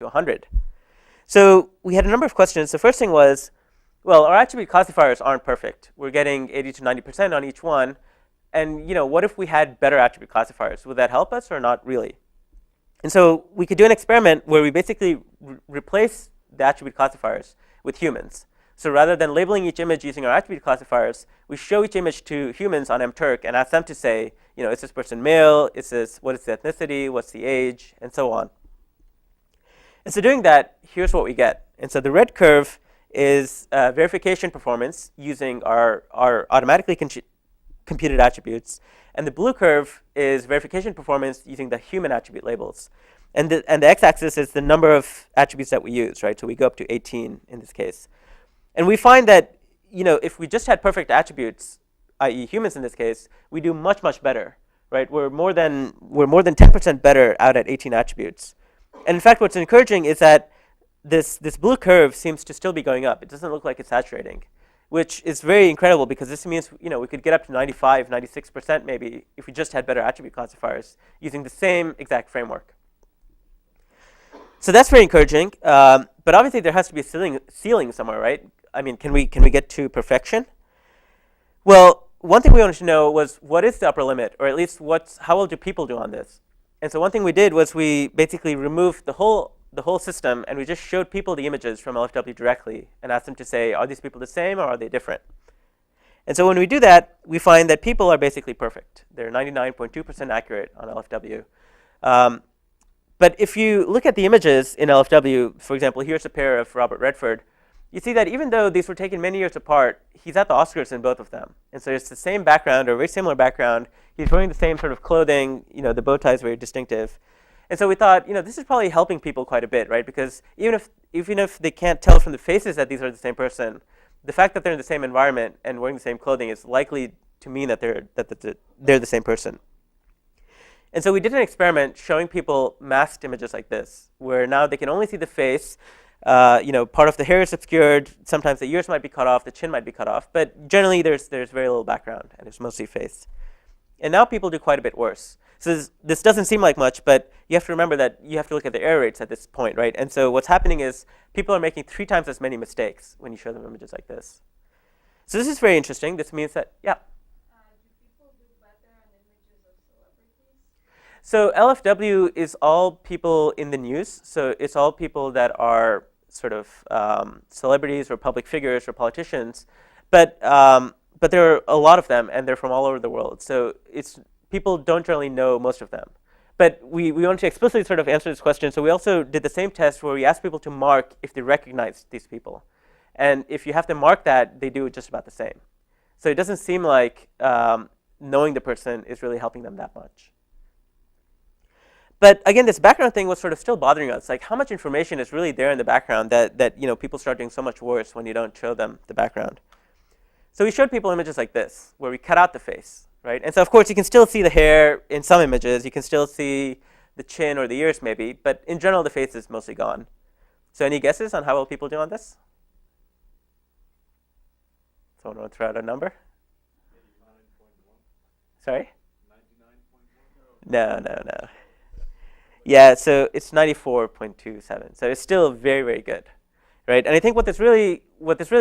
to 100. So we had a number of questions. The first thing was, well, our attribute classifiers aren't perfect. We're getting 80 to 90% on each one. And what if we had better attribute classifiers? Would that help us or not really? And so we could do an experiment where we basically replace the attribute classifiers with humans. So rather than labeling each image using our attribute classifiers, we show each image to humans on mTurk and ask them to say, is this person male? What is the ethnicity? What's the age? And so on. And so doing that, here's what we get. And so the red curve is verification performance using our automatically computed attributes. And the blue curve is verification performance using the human attribute labels. And the x-axis is the number of attributes that we use, right? So we go up to 18 in this case. And we find that if we just had perfect attributes, i.e. humans in this case, we do much, much better, right? We're more than 10% better out at 18 attributes. And in fact, what's encouraging is that this blue curve seems to still be going up. It doesn't look like it's saturating, which is very incredible because this means we could get up to 95, 96% maybe if we just had better attribute classifiers using the same exact framework. So that's very encouraging. But obviously there has to be a ceiling somewhere, right? I mean, can we get to perfection? Well, one thing we wanted to know was what is the upper limit, or at least how well do people do on this? And so one thing we did was we basically removed the whole system, and we just showed people the images from LFW directly and asked them to say, are these people the same or are they different? And so when we do that, we find that people are basically perfect. They're 99.2% accurate on LFW. But if you look at the images in LFW, for example, here's a pair of Robert Redford, you see that even though these were taken many years apart, he's at the Oscars in both of them. And so it's the same background or very similar background. He's wearing the same sort of clothing. The bow tie is very distinctive. And so we thought, this is probably helping people quite a bit, right? Because even if they can't tell from the faces that these are the same person, the fact that they're in the same environment and wearing the same clothing is likely to mean that they're the same person. And so we did an experiment showing people masked images like this, where now they can only see the face. Part of the hair is obscured. Sometimes the ears might be cut off, the chin might be cut off, but generally there's very little background and it's mostly face. And now people do quite a bit worse. So this doesn't seem like much, but you have to remember that you have to look at the error rates at this point, right? And so what's happening is people are making 3 times as many mistakes when you show them images like this. So this is very interesting. This means that, yeah. Do people do better on images of celebrities? So LFW is all people in the news. So it's all people that are sort of celebrities or public figures or politicians. But there are a lot of them, and they're from all over the world. So people don't generally know most of them. But we wanted to explicitly sort of answer this question. So we also did the same test where we asked people to mark if they recognize these people. And if you have to mark that, they do just about the same. So it doesn't seem like knowing the person is really helping them that much. But again, this background thing was sort of still bothering us. Like, how much information is really there in the background that people start doing so much worse when you don't show them the background? So we showed people images like this, where we cut out the face, right? And so of course you can still see the hair in some images. You can still see the chin or the ears maybe, but in general the face is mostly gone. So any guesses on how well people do on this? Someone want to throw out a number? 99.1. Sorry? 99.1. No. Yeah, so it's 94.27. So it's still very, very good, right? And I think what this really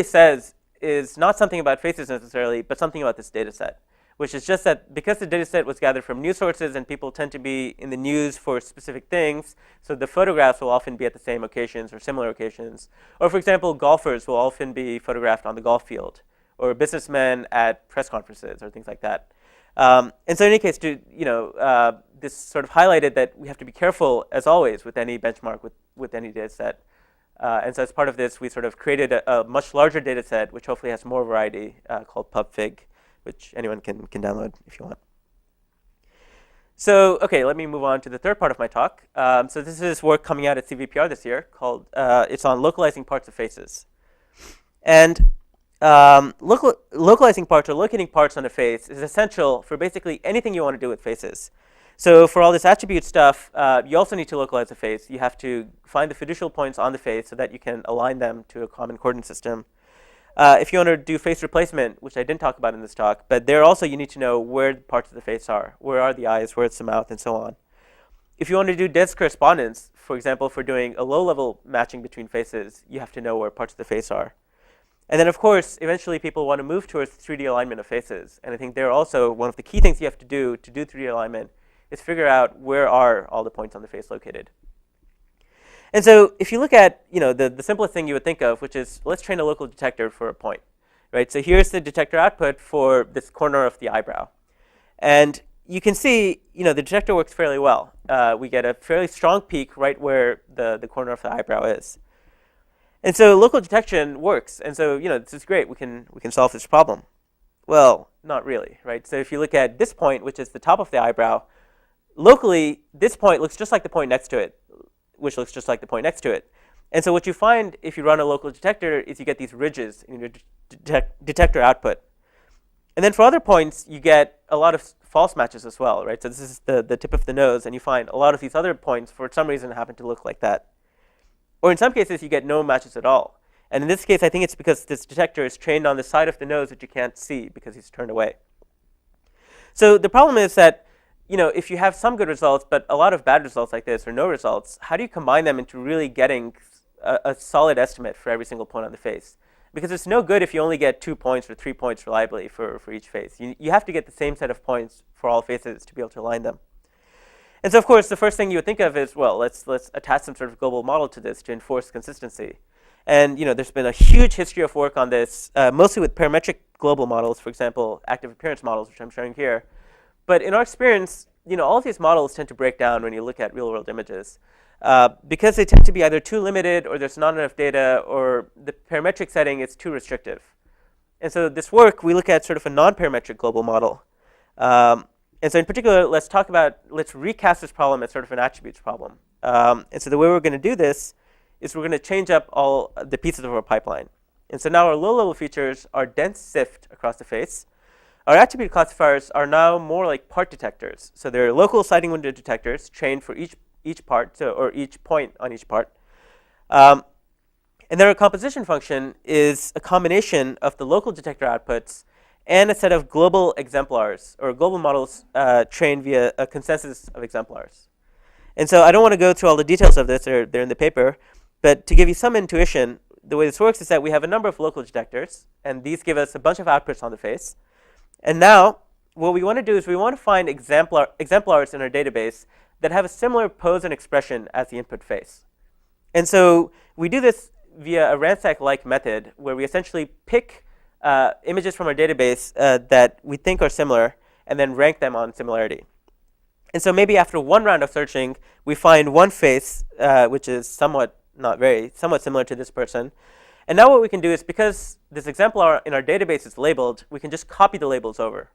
says is not something about faces necessarily, but something about this data set, which is just that because the data set was gathered from news sources and people tend to be in the news for specific things, so the photographs will often be at the same occasions or similar occasions. Or for example, golfers will often be photographed on the golf field, or businessmen at press conferences or things like that. And so in any case, this sort of highlighted that we have to be careful, as always, with any benchmark, with any data set. And so as part of this, we sort of created a much larger data set, which hopefully has more variety, called PubFig, which anyone can download if you want. So OK, let me move on to the third part of my talk. So this is work coming out at CVPR this year called, it's on localizing parts of faces. And localizing parts or locating parts on a face is essential for basically anything you want to do with faces. So for all this attribute stuff, you also need to localize the face. You have to find the fiducial points on the face so that you can align them to a common coordinate system. If you want to do face replacement, which I didn't talk about in this talk, but there also you need to know where parts of the face are. Where are the eyes, where's the mouth, and so on. if you want to do dense correspondence, for example, for doing a low-level matching between faces, you have to know where parts of the face are. And then, of course, eventually people want to move towards 3D alignment of faces. And I think there also, one of the key things you have to do 3D alignment is figure out where are all the points on the face located. And so if you look at the simplest thing you would think of, which is let's train a local detector for a point. Right? So here's the detector output for this corner of the eyebrow. And you can see the detector works fairly well. We get a fairly strong peak right where the corner of the eyebrow is. And so local detection works. And so this is great. We can solve this problem. Well, not really, right? So if you look at this point, which is the top of the eyebrow, locally, this point looks just like the point next to it, which looks just like the point next to it. And so what you find if you run a local detector is you get these ridges in your detector output. And then for other points, you get a lot of false matches as well, right? So this is the tip of the nose, and you find a lot of these other points, for some reason, happen to look like that. Or in some cases, you get no matches at all. And in this case, I think it's because this detector is trained on the side of the nose that you can't see because he's turned away. So the problem is that if you have some good results, but a lot of bad results like this or no results, how do you combine them into really getting a solid estimate for every single point on the face? Because it's no good if you only get 2 points or 3 points reliably for each face. You have to get the same set of points for all faces to be able to align them. And so, of course, the first thing you would think of is, well, let's attach some sort of global model to this to enforce consistency. And there's been a huge history of work on this, mostly with parametric global models, for example, active appearance models, which I'm showing here. But in our experience, all of these models tend to break down when you look at real-world images. Because they tend to be either too limited, or there's not enough data, or the parametric setting is too restrictive. And so this work, we look at sort of a non-parametric global model. And so in particular, let's recast this problem as sort of an attributes problem. And so the way we're going to do this is we're going to change up all the pieces of our pipeline. And so now our low-level features are dense sift across the face. Our attribute classifiers are now more like part detectors. So they're local sighting window detectors trained for each part, or each point on each part. And then our composition function is a combination of the local detector outputs and a set of global exemplars, or global models trained via a consensus of exemplars. And so I don't want to go through all the details of this, they're in the paper, but to give you some intuition, the way this works is that we have a number of local detectors, and these give us a bunch of outputs on the face. And now, what we want to do is we want to find exemplars in our database that have a similar pose and expression as the input face. And so we do this via a ransack-like method, where we essentially pick images from our database that we think are similar, and then rank them on similarity. And so maybe after one round of searching, we find one face which is somewhat similar to this person. And now what we can do is, because this exemplar in our database is labeled, we can just copy the labels over.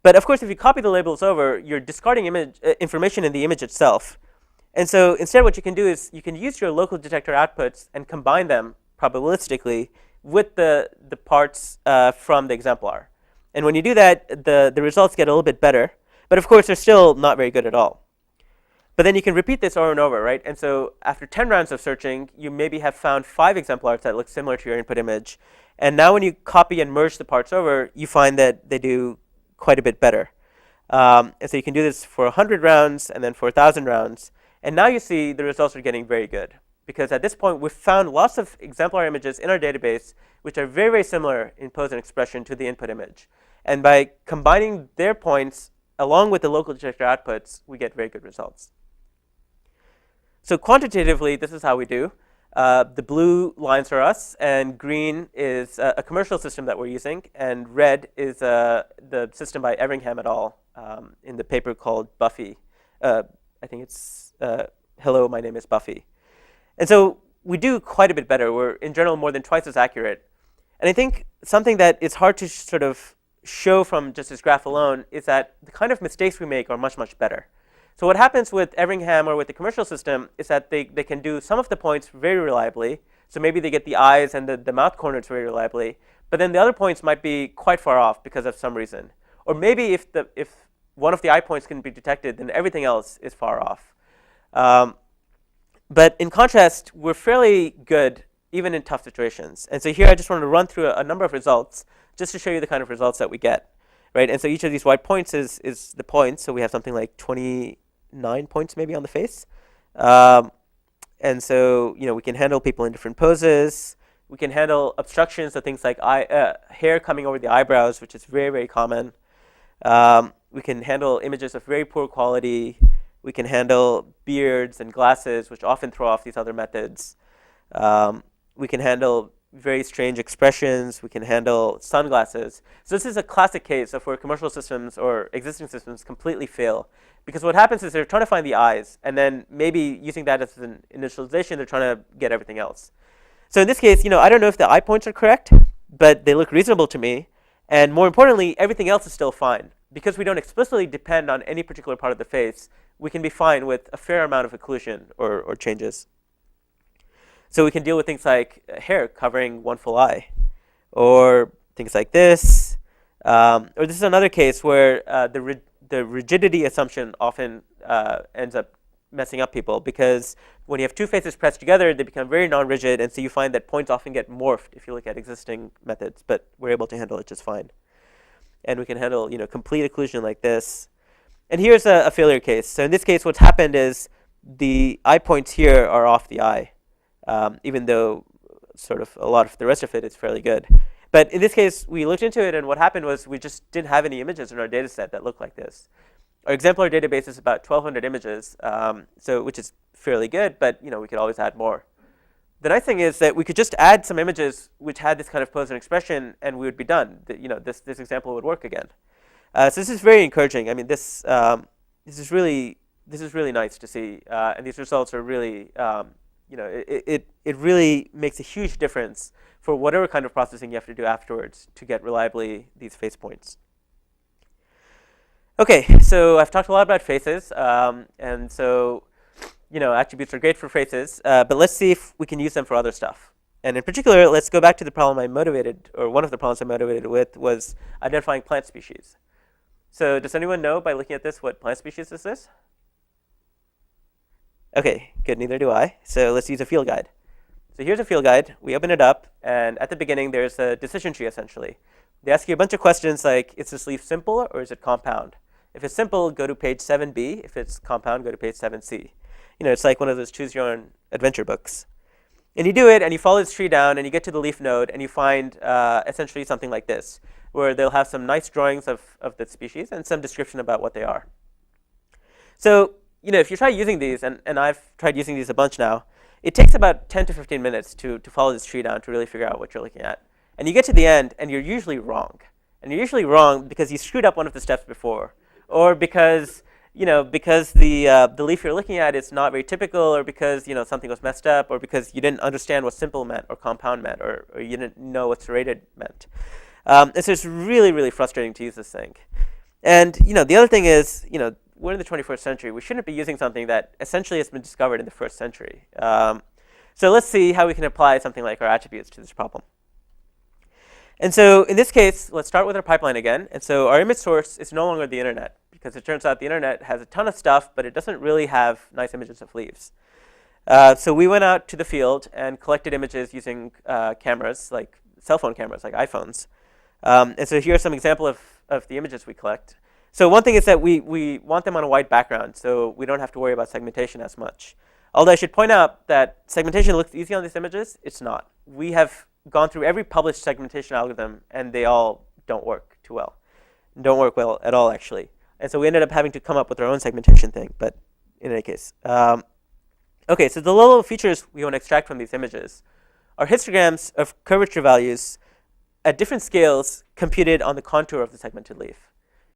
But of course, if you copy the labels over, you're discarding information in the image itself. And so instead, what you can do is you can use your local detector outputs and combine them probabilistically with the parts from the exemplar. And when you do that, the results get a little bit better. But of course, they're still not very good at all. But then you can repeat this over and over, right? And so after 10 rounds of searching, you maybe have found 5 exemplars that look similar to your input image. And now when you copy and merge the parts over, you find that they do quite a bit better. And so you can do this for 100 rounds and then for 1,000 rounds. And now you see the results are getting very good. Because at this point, we've found lots of exemplar images in our database which are very, very similar in pose and expression to the input image. And by combining their points along with the local detector outputs, we get very good results. So quantitatively, this is how we do. The blue lines are us, and green is a commercial system that we're using, and red is the system by Everingham et al. In the paper called Buffy. I think it's Hello, my name is Buffy. And so we do quite a bit better. We're, in general, more than twice as accurate. And I think something that is hard to sort of show from just this graph alone is that the kind of mistakes we make are much, much better. So what happens with Everingham or with the commercial system is that they can do some of the points very reliably. So maybe they get the eyes and the mouth corners very reliably. But then the other points might be quite far off because of some reason. Or maybe if one of the eye points can be detected, then everything else is far off. But in contrast, we're fairly good even in tough situations. And so here I just wanted to run through a number of results just to show you the kind of results that we get. Right? And so each of these white points is the point. So we have something like 20 9 points maybe on the face. Um, and so, we can handle people in different poses. We can handle obstructions, so things like hair coming over the eyebrows, which is very, very common. We can handle images of very poor quality. We can handle beards and glasses, which often throw off these other methods. We can handle very strange expressions. We can handle sunglasses. So this is a classic case of where commercial systems or existing systems completely fail. Because what happens is they're trying to find the eyes, and then maybe using that as an initialization, they're trying to get everything else. So in this case, I don't know if the eye points are correct, but they look reasonable to me. And more importantly, everything else is still fine. Because we don't explicitly depend on any particular part of the face, we can be fine with a fair amount of occlusion or changes. So we can deal with things like hair covering one full eye, or things like this. Or this is another case where the rigidity assumption often ends up messing up people, because when you have two faces pressed together, they become very non-rigid, and so you find that points often get morphed if you look at existing methods, but we're able to handle it just fine. And we can handle complete occlusion like this. And here's a failure case. So in this case, what's happened is the eye points here are off the eye, even though sort of a lot of the rest of it is fairly good. But in this case, we looked into it, and what happened was we just didn't have any images in our data set that look like this. Our exemplar database is about 1,200 images, which is fairly good, but we could always add more. The nice thing is that we could just add some images which had this kind of pose and expression, and we would be done. This example would work again. So this is very encouraging. I mean, this is really nice to see, and these results are really, it really makes a huge difference for whatever kind of processing you have to do afterwards to get reliably these face points. Okay, so I've talked a lot about faces, and so attributes are great for faces, but let's see if we can use them for other stuff. And in particular, let's go back to the problem one of the problems I motivated with was identifying plant species. So does anyone know, by looking at this, what plant species this is? Okay, good, neither do I. So let's use a field guide. So here's a field guide. We open it up, and at the beginning, there's a decision tree, essentially. They ask you a bunch of questions like, is this leaf simple or is it compound? If it's simple, go to page 7b. If it's compound, go to page 7c. It's like one of those choose your own adventure books. And you do it, and you follow this tree down, and you get to the leaf node, and you find essentially something like this, where they'll have some nice drawings of the species and some description about what they are. So if you try using these, and I've tried using these a bunch now, it takes about 10 to 15 minutes to follow this tree down to really figure out what you're looking at. And you get to the end, and you're usually wrong. And you're usually wrong because you screwed up one of the steps before, or because the leaf you're looking at is not very typical, or because something was messed up, or because you didn't understand what simple meant or compound meant, or you didn't know what serrated meant. And so it's really, really frustrating to use this thing. And the other thing is, we're in the 21st century. We shouldn't be using something that essentially has been discovered in the 1st century. So let's see how we can apply something like our attributes to this problem. And so in this case, let's start with our pipeline again. And so our image source is no longer the internet, because it turns out the internet has a ton of stuff, but it doesn't really have nice images of leaves. So we went out to the field and collected images using cameras, like cell phone cameras, like iPhones. And so here are some examples of the images we collect. So one thing is that we want them on a white background, so we don't have to worry about segmentation as much. Although I should point out that segmentation looks easy on these images. It's not. We have gone through every published segmentation algorithm, and they all don't work too well. Don't work well at all, actually. And so we ended up having to come up with our own segmentation thing, but in any case. Okay, so the low-level features we want to extract from these images are histograms of curvature values at different scales computed on the contour of the segmented leaf.